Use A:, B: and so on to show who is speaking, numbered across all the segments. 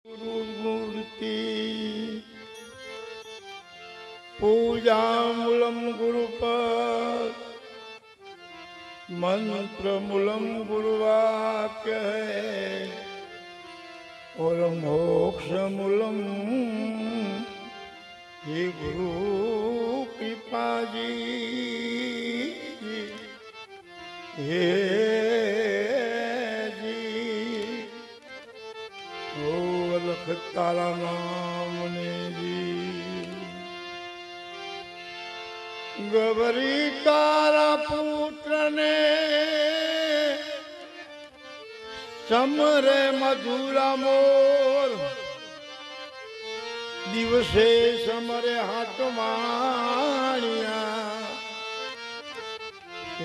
A: गुरुमूर्ति पूजा मूलम गुरुपद मंत्र मूलम गुरुवाक्य है और मोक्ष मूलम हे गुरु कृपा जी हे तारा नाम ने जी गबरी तारा पुत्र ने समरे मधुरा मोर दिवसे समरे हाथ माणिया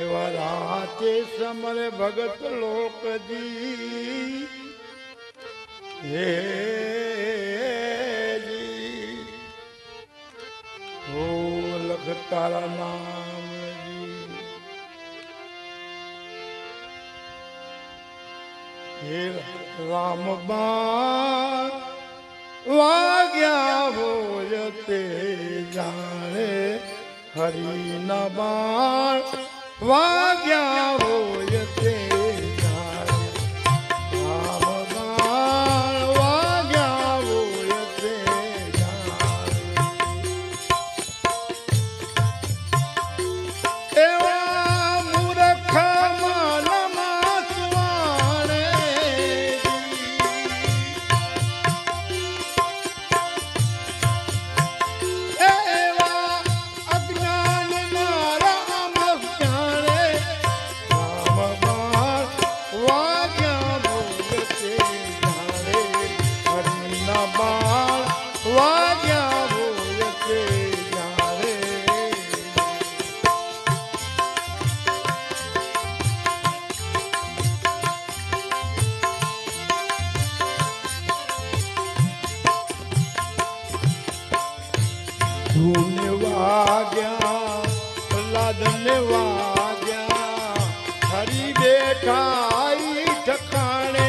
A: एवा राते समरे भगत लोक जी हे जी हो लख तारा नाम जी हे राम बाण वाग्या होयते जाने हरि न बाण वाग्या होयते धूने वाग्या प्रहलादने वाग्या हरि बैठा आई ठिकाने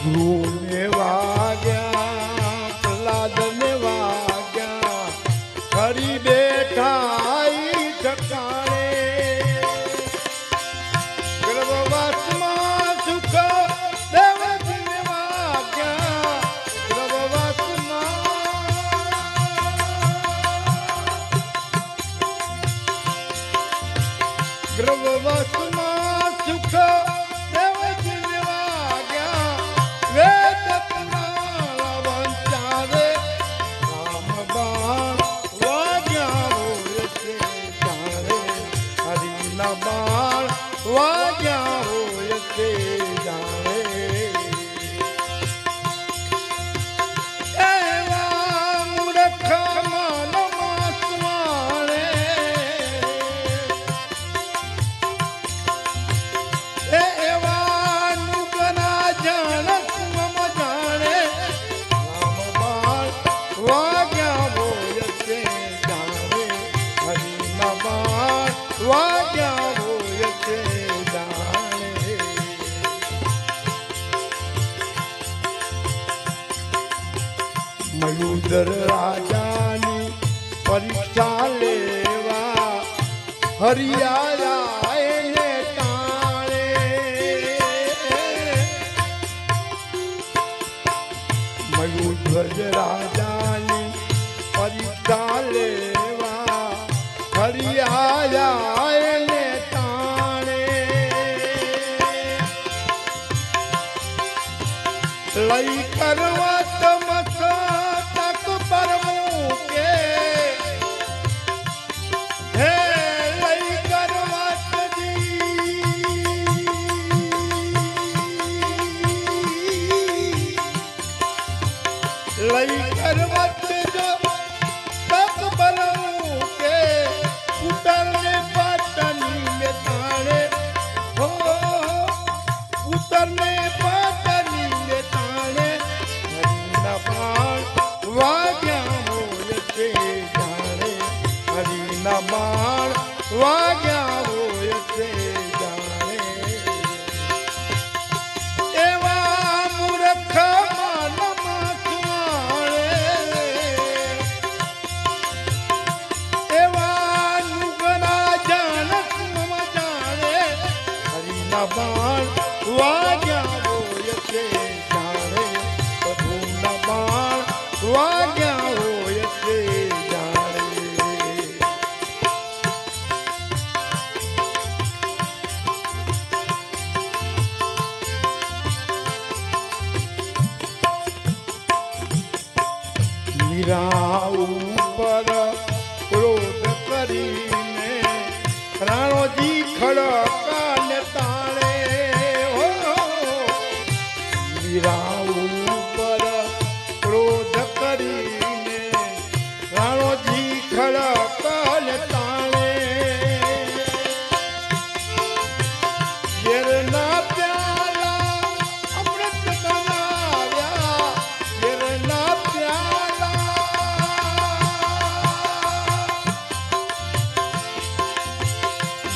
A: धूने वाग्या प्रहलादने वाग्या हरि बैठा आई ठिकाने गर्भवास में सुख गर्भवसमा सुख देवजी निवाग्या वेद पुराण वंचारे राम बाण वाग्या होयते जाने हरि न बाण वाग्या होयते जाने एवा मूर्ख मन मासवाणे मयूदर राजानी परीक्षा लेवा हरियाया ने ताणे मयूदर राजानी परीक्षा लेवा हरियाया ने ताणे लई करवा लई करवत जो तक बलू के उतरने पाटनी में ताणे हो उतरने पाटनी में ताणे હરિના બાણ વાગ્યા હોય છે જાણે પ્રભુના બાણ વાગ્યા હોય છે જાણે મીરા ઉપર ક્રોધ કરીને રાણોજી ખડકાને તાણે મીરા ઉપર ક્રોધ કરીને રાણોજી ખડકાને તાણે ઝેરના પ્યાલા અમૃત બનાવ્યા ઝેરના પ્યાલા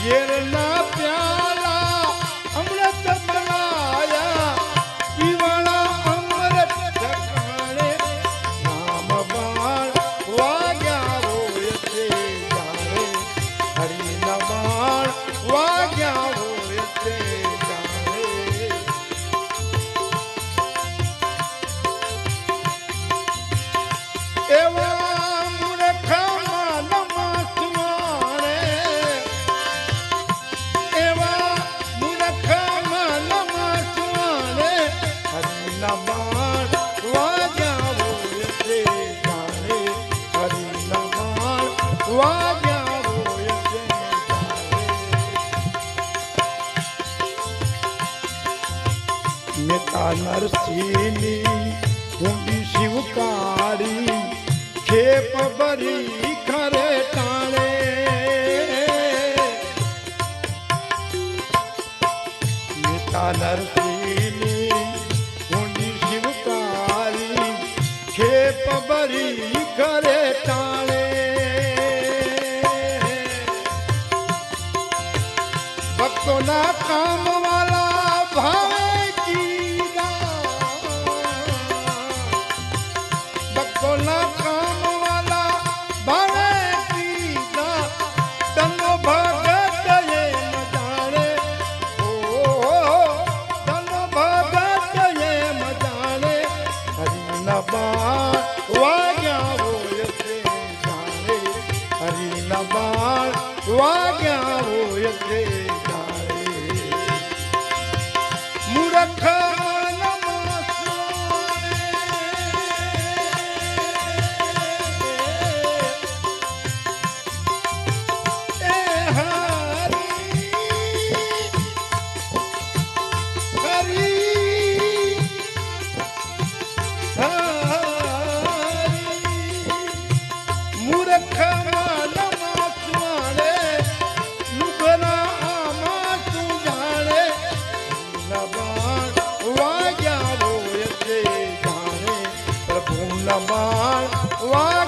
A: ઝેરના પ્યાલા અમૃત બનાયા પીવાના અમૃત ઠકાણે રામ બાણ વાગ્યા હોય છે જાણે હરિના બાણ વાગ્યા હોય છે જાણે એવા મૂર્ખમાં નમસ્વાણે એવા મૂર્ખમાં નમસ્વાણે હરિના બાણ વાગ્યા હોય છે જાણે હરિના બાણ વાગ્યા હોય છે જાણે નેતા નરસિંહની ઊંડી શિવકારી ખેપ ભરી ખરે ટાણે નેતા નરસિંહની ઊંડી શિવકારી ખેપ ભરી ખરે ટાણે ભક્તોના કામ વાલા ભાવે કીધા ભક્તોના કામ વાલા ભાવે કીધા તનો ભગત એમ જાણે તનો ભગત એમ જાણે હરિના બાણ વાગ્યા હોય છે જાણે હરિના બાણ વાગ્યા હોય છે જાણે મૂર્ખ બાણ વાગ્યા